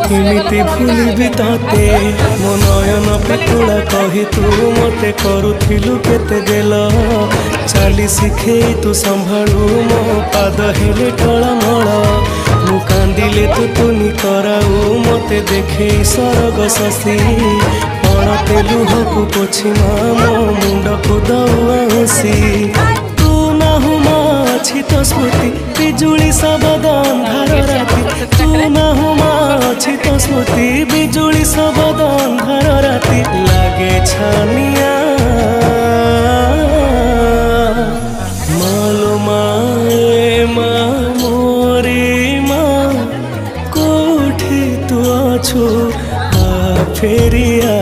केमिति भूलिबि तते मो नयन पितुला कही तू मते करुथिलु केते गेल चाली शिखे तू संभाळू मो पाद हेले टळमळ मु कांदिले तू तुनी कराऊ मते देखे सरग शशि पड़ते लुहकु पोछि मो मुंड को दउसी तू नाहु माछि तो स्मृति बिजुली सबद अंधार राति तू नाहु माछि तो स्मृति बिजुली सबद अंधार राति लागे छानिया मालो माए मा मोरी मा कोठी तू अछु आ फेरिया।